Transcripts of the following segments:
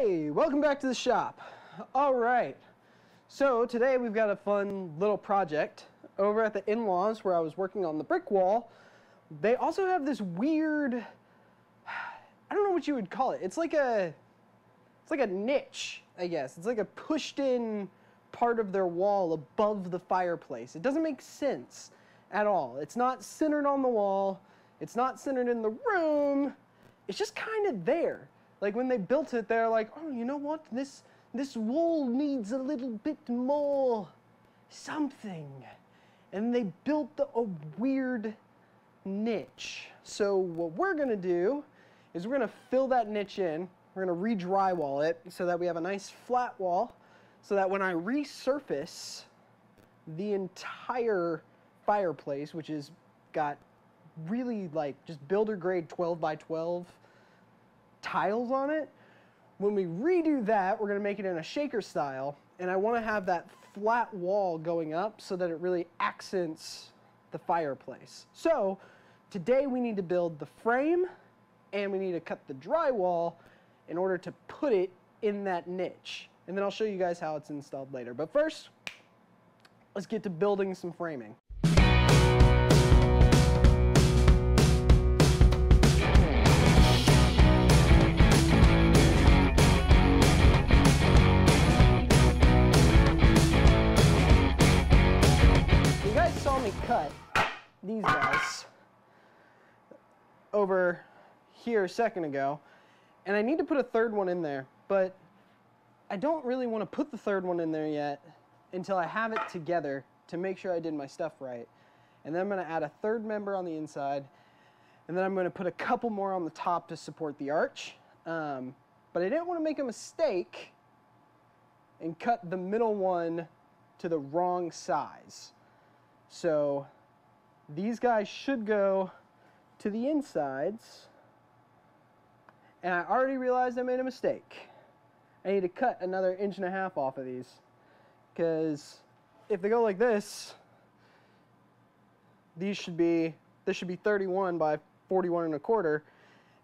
Hey, welcome back to the shop. All right, so today we've got a fun little project over at the in-laws where I was working on the brick wall. They also have this weird, I don't know what you would call it. It's like a niche, I guess. It's like a pushed in part of their wall above the fireplace. It doesn't make sense at all. It's not centered on the wall. It's not centered in the room. It's just kind of there. Like when they built it, they're like, oh, you know what? This wall needs a little bit more something. And they built a weird niche. So what we're gonna do is we're gonna fill that niche in. We're gonna re-drywall it so that we have a nice flat wall, so that when I resurface the entire fireplace, which is got really like just builder grade 12 by 12 tiles on it, when we redo that, we're going to make it in a shaker style, and I want to have that flat wall going up so that it really accents the fireplace. So today we need to build the frame and we need to cut the drywall in order to put it in that niche, and then I'll show you guys how it's installed later. But first, let's get to building some framing. Cut these guys over here a second ago, and I need to put a third one in there, but I don't really want to put the third one in there yet until I have it together to make sure I did my stuff right. And then I'm going to add a third member on the inside, and then I'm going to put a couple more on the top to support the arch. But I didn't want to make a mistake and cut the middle one to the wrong size. So these guys should go to the insides, and I already realized I made a mistake. I need to cut another 1.5 inches off of these, because if they go like this, this should be 31 by 41 1/4,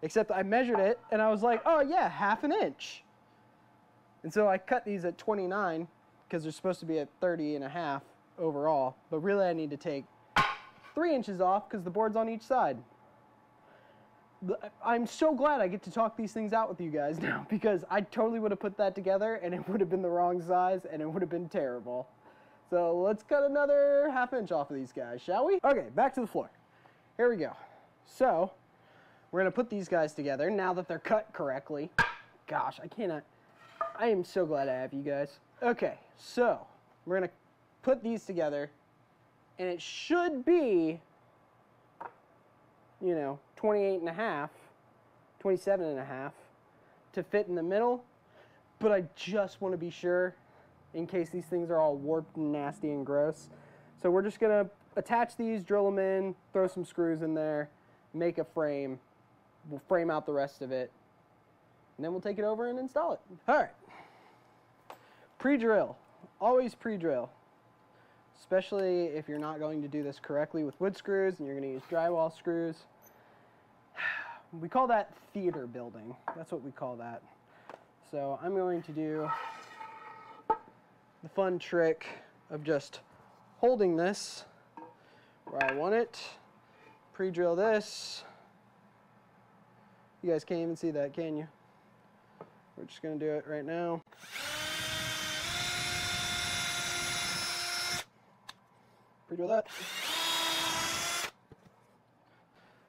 except I measured it and I was like, oh yeah, 1/2 inch. And so I cut these at 29 because they're supposed to be at 30.5 overall, but really I need to take 3 inches off because the board's on each side. I'm so glad I get to talk these things out with you guys now, because I totally would have put that together and it would have been the wrong size and it would have been terrible. So let's cut another 1/2 inch off of these guys, shall we? Okay, back to the floor. Here we go. So we're gonna put these guys together now that they're cut correctly. Gosh, I am so glad I have you guys. Okay, so we're gonna put these together, and it should be, 28.5, 27.5 to fit in the middle, but I just want to be sure in case these things are all warped and nasty and gross. So we're just gonna attach these, drill them in, throw some screws in there, make a frame. We'll frame out the rest of it, and then we'll take it over and install it. All right, pre-drill, always pre-drill. Especially if you're not going to do this correctly with wood screws and you're going to use drywall screws. We call that theater building. That's what we call that. So I'm going to do the fun trick of just holding this where I want it, pre-drill this. You guys can't even see that, can you? We're just going to do it right now. Pre-drill that.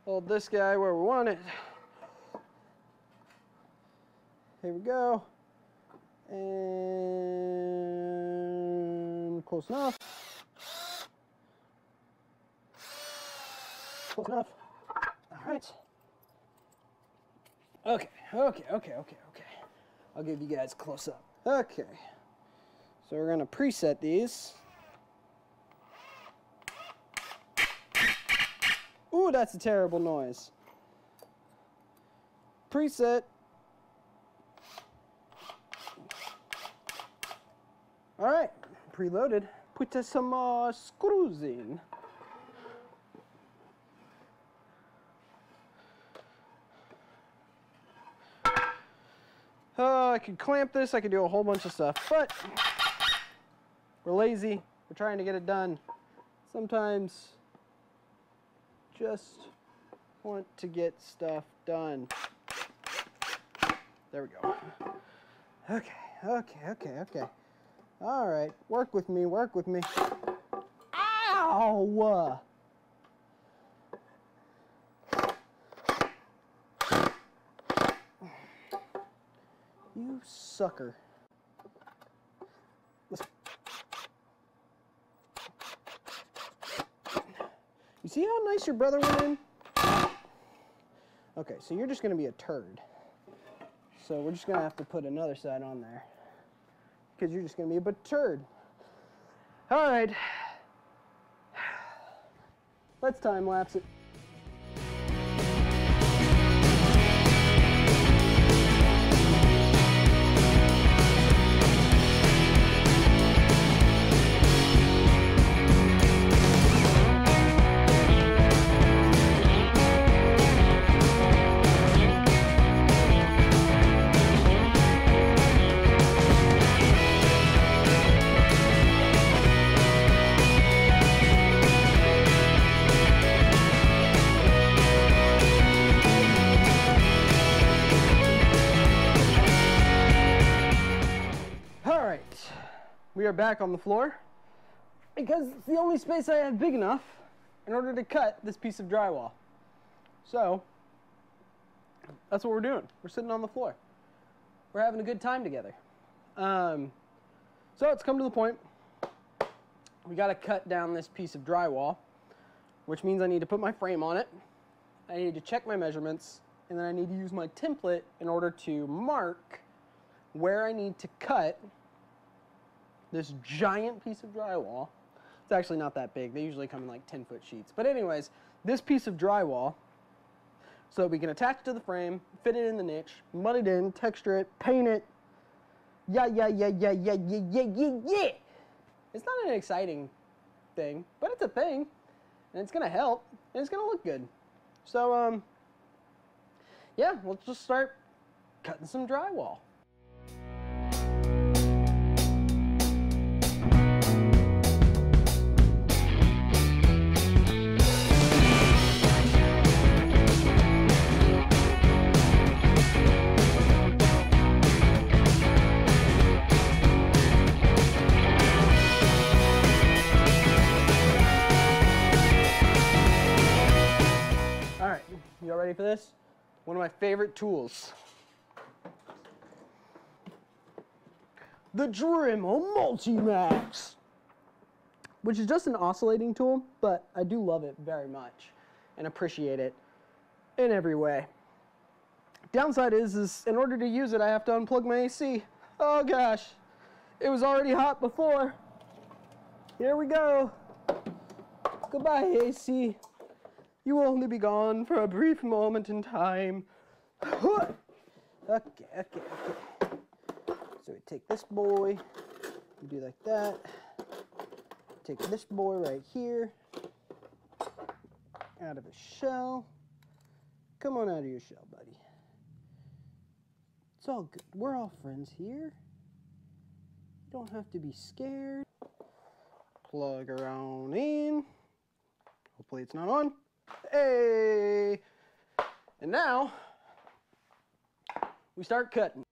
Hold this guy where we want it. Here we go. And close enough. Close enough. All right. Okay. I'll give you guys close up. Okay. So we're gonna preset these. Ooh, that's a terrible noise. Preset. All right, preloaded. Put some screws in. I could clamp this, I could do a whole bunch of stuff, but we're lazy, we're trying to get it done. Sometimes just want to get stuff done. There we go. Okay. All right, work with me. Ow! You sucker. You see how nice your brother went in? Okay, so you're just gonna be a turd. So we're just gonna have to put another side on there, because you're just gonna be a turd. All right, let's time lapse it. We are back on the floor because it's the only space I have big enough in order to cut this piece of drywall. So that's what we're doing. We're sitting on the floor. We're having a good time together. So it's come to the point we got to cut down this piece of drywall, which means I need to put my frame on it. I need to check my measurements, and then I need to use my template in order to mark where I need to cut this giant piece of drywall. It's actually not that big. They usually come in like 10-foot sheets. But anyways, this piece of drywall, so that we can attach it to the frame, fit it in the niche, mud it in, texture it, paint it. Yeah. It's not an exciting thing, but it's a thing, and it's gonna help, and it's gonna look good. So, yeah, let's just start cutting some drywall. Y'all ready for this? One of my favorite tools. The Dremel Multimax, which is just an oscillating tool, but I do love it very much and appreciate it in every way. Downside is in order to use it, I have to unplug my AC. Oh gosh, it was already hot before. Here we go. Goodbye, AC. You will only be gone for a brief moment in time. Okay. So we take this boy, we do like that. Take this boy right here, out of his shell. Come on out of your shell, buddy. It's all good. We're all friends here. You don't have to be scared. Plug her on in. Hopefully it's not on. Hey! And now, we start cutting.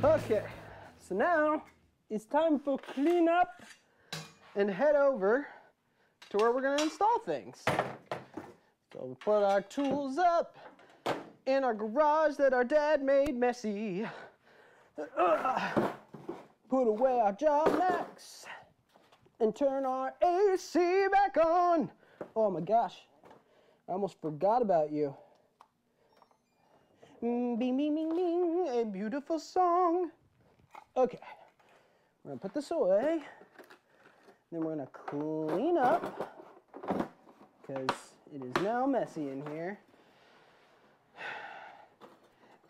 Okay, so now it's time for cleanup and head over to where we're going to install things. So we put our tools up in our garage that our dad made messy. Put away our job max and turn our AC back on. Oh my gosh, I almost forgot about you. Bing, bing, bing, bing, a beautiful song. Okay, We're gonna put this away. Then we're gonna clean up because it is now messy in here.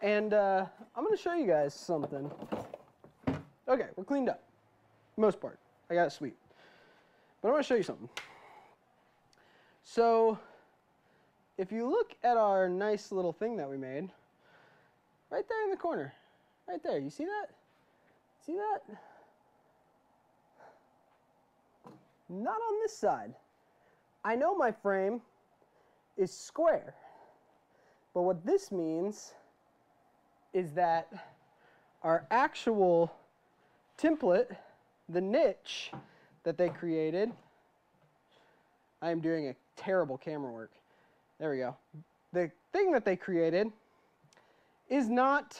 And I'm gonna show you guys something. Okay, we're cleaned up. Most part. I got it sweet. But I want to show you something. So, if you look at our nice little thing that we made, right there in the corner, right there, you see that? See that? Not on this side. I know my frame is square, but what this means is that our actual template, the niche that they created, I am doing a terrible camera work. There we go. The thing that they created is not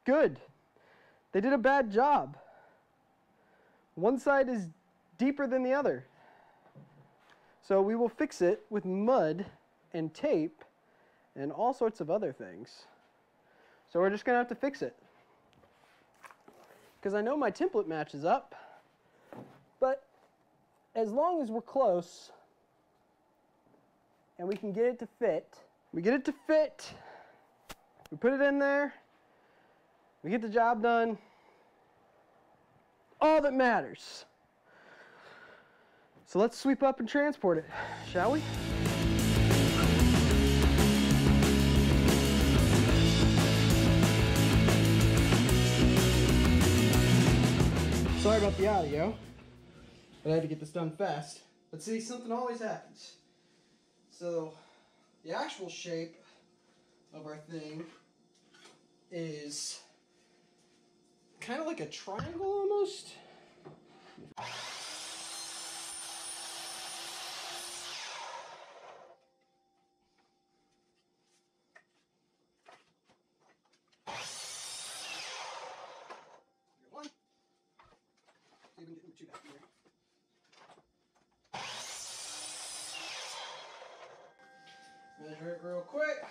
good. They did a bad job. One side is deeper than the other. So we will fix it with mud and tape and all sorts of other things. So we're just gonna have to fix it. Because I know my template matches up, but as long as we're close and we can get it to fit, we put it in there, we get the job done, all that matters. So let's sweep up and transport it, shall we? Sorry about the audio, but I had to get this done fast. But see, something always happens. So, the actual shape of our thing is kind of like a triangle almost. Even getting two back here. Measure it real quick.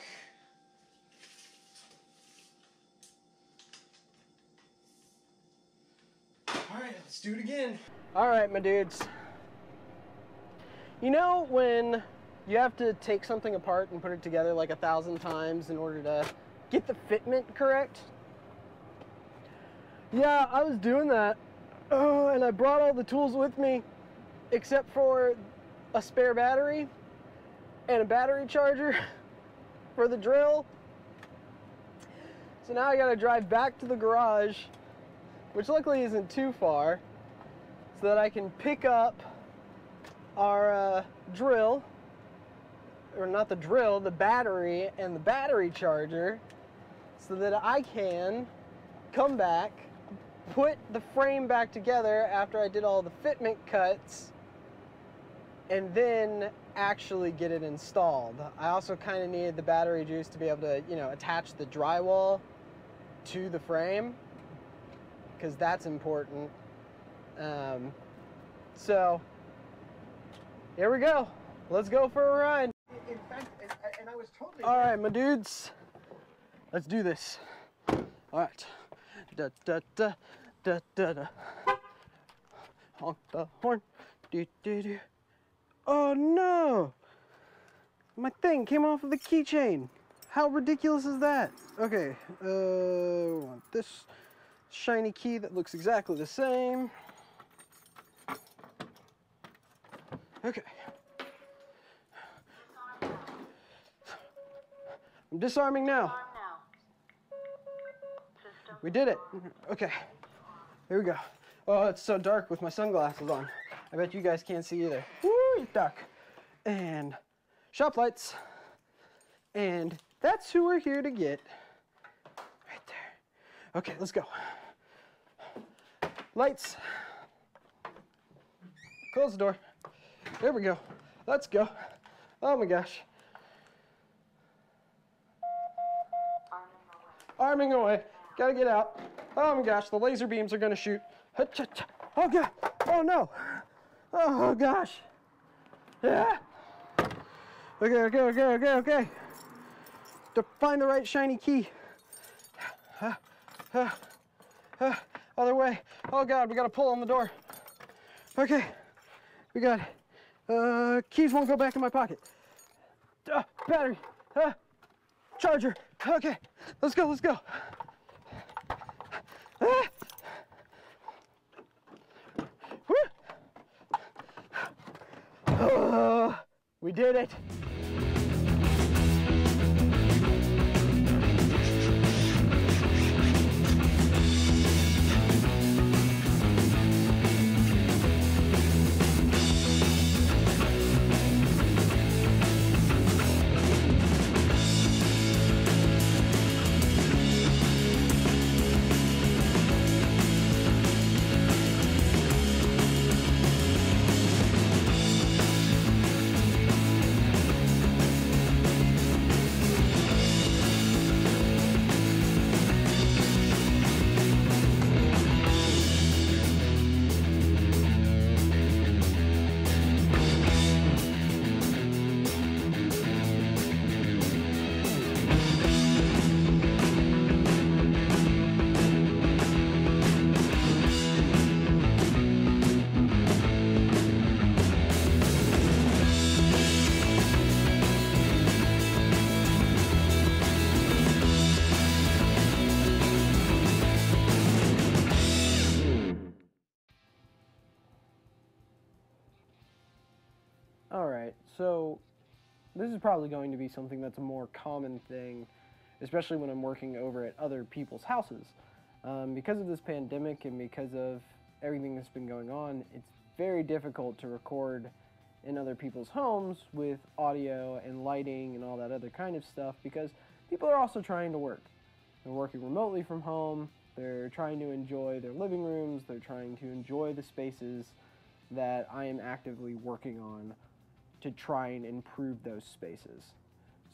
Alright, let's do it again. Alright, my dudes. You know when you have to take something apart and put it together like 1,000 times in order to get the fitment correct? Yeah, I was doing that. Oh, and I brought all the tools with me except for a spare battery and a battery charger for the drill. So now I gotta drive back to the garage, which luckily isn't too far, so that I can pick up our drill, or not the drill, the battery and the battery charger, so that I can come back, put the frame back together after I did all the fitment cuts, and then actually get it installed. I also kind of needed the battery juice to be able to, you know, attach the drywall to the frame, because that's important. So here we go. Let's go for a ride. In fact, and I was totally... All right, my dudes, let's do this. All right. Da da da da da da. Honk the horn. Do do do. Oh no! My thing came off of the keychain. How ridiculous is that? Okay, we want this shiny key that looks exactly the same. Okay. I'm disarming now. We did it. Okay, here we go. Oh, it's so dark with my sunglasses on. I bet you guys can't see either. Woo, it's dark. And shop lights. And that's who we're here to get. Right there. Okay, let's go. Lights. Close the door. There we go. Let's go. Oh my gosh. Arming away. Gotta get out. Oh my gosh, the laser beams are gonna shoot. Oh god. Oh no. Oh gosh. Yeah. Okay. To find the right shiny key. Other way. Oh God, we gotta pull on the door. Okay, we got keys won't go back in my pocket. Battery, charger. Okay, let's go, let's go. We did it. Alright, so this is probably going to be something that's a more common thing, especially when I'm working over at other people's houses. Because of this pandemic and because of everything that's been going on, it's very difficult to record in other people's homes with audio and lighting and all that other kind of stuff because people are also trying to work. They're working remotely from home, they're trying to enjoy their living rooms, they're trying to enjoy the spaces that I am actively working on to try and improve those spaces.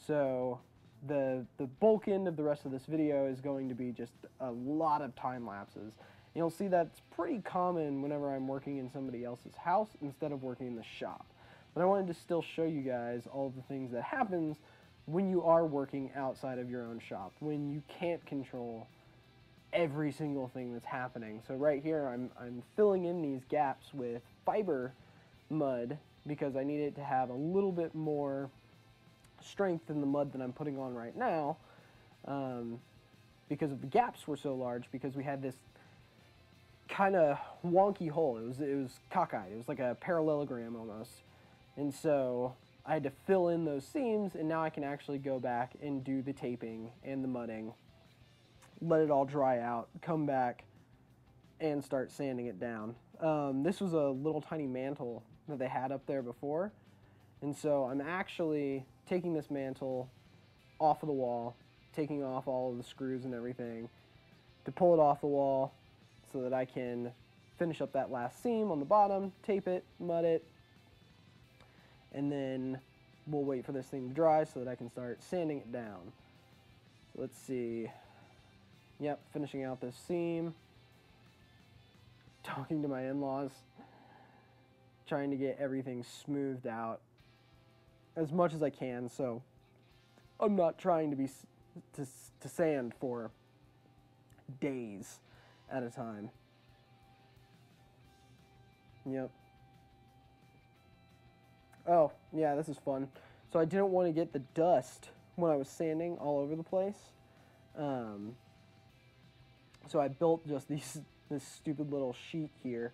So the bulk end of the rest of this video is going to be just a lot of time lapses. You'll see that's pretty common whenever I'm working in somebody else's house instead of working in the shop. But I wanted to still show you guys all of the things that happens when you are working outside of your own shop, when you can't control every single thing that's happening. So right here I'm filling in these gaps with fiber mud because I need it to have a little bit more strength than the mud that I'm putting on right now, because of the gaps were so large, because we had this kind of wonky hole. It was cockeyed. It was like a parallelogram almost. And so I had to fill in those seams, and now I can actually go back and do the taping and the mudding, let it all dry out, come back, and start sanding it down. This was a little tiny mantle that they had up there before, and so I'm actually taking this mantle off of the wall, taking off all of the screws and everything to pull it off the wall so that I can finish up that last seam on the bottom, tape it, mud it, and then we'll wait for this thing to dry so that I can start sanding it down. So let's see. Yep, finishing out this seam, talking to my in-laws, trying to get everything smoothed out as much as I can, so I'm not trying to sand for days at a time. Yep. Oh, yeah, this is fun. So I didn't want to get the dust when I was sanding all over the place. So I built just this stupid little sheet here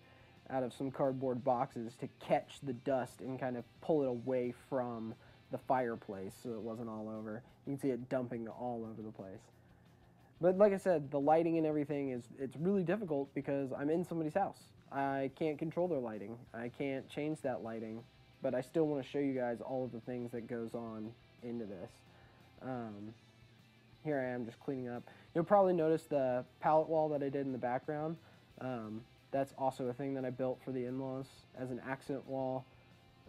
out of some cardboard boxes to catch the dust and kind of pull it away from the fireplace so it wasn't all over. You can see it dumping all over the place. But like I said, the lighting and everything it's really difficult because I'm in somebody's house. I can't control their lighting. I can't change that lighting, but I still want to show you guys all of the things that goes on into this. Here I am just cleaning up. You'll probably notice the pallet wall that I did in the background. That's also a thing that I built for the in-laws as an accent wall.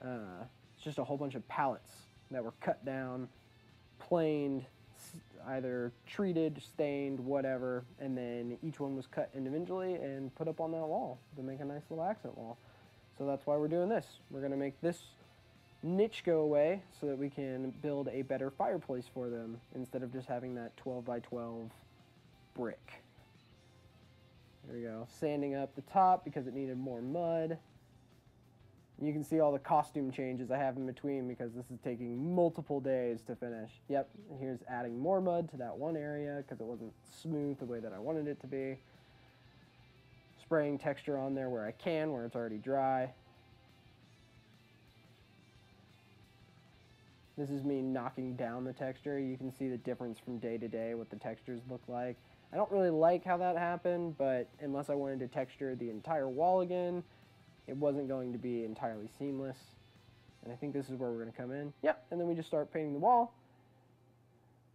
It's just a whole bunch of pallets that were cut down, planed, either treated, stained, whatever, and then each one was cut individually and put up on that wall to make a nice little accent wall. So that's why we're doing this. We're going to make this niche go away so that we can build a better fireplace for them instead of just having that 12 by 12 brick. There we go. Sanding up the top because it needed more mud. You can see all the costume changes I have in between because this is taking multiple days to finish. Yep, and here's adding more mud to that one area because it wasn't smooth the way that I wanted it to be. Spraying texture on there where I can, where it's already dry. This is me knocking down the texture. You can see the difference from day to day, what the textures look like. I don't really like how that happened, but unless I wanted to texture the entire wall again, it wasn't going to be entirely seamless. And I think this is where we're going to come in. Yep, and then we just start painting the wall.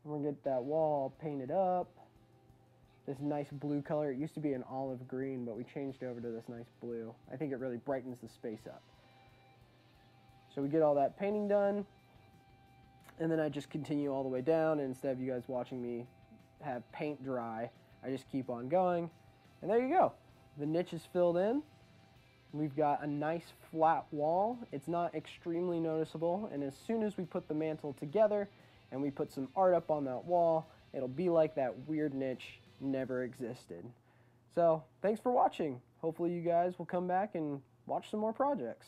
We're going to get that wall painted up. This nice blue color. It used to be an olive green, but we changed over to this nice blue. I think it really brightens the space up. So we get all that painting done, and then I just continue all the way down, and instead of you guys watching me have paint dry, I just keep on going, and there you go. The niche is filled in. We've got a nice flat wall. It's not extremely noticeable, and as soon as we put the mantle together and we put some art up on that wall, it'll be like that weird niche never existed. So thanks for watching. Hopefully you guys will come back and watch some more projects.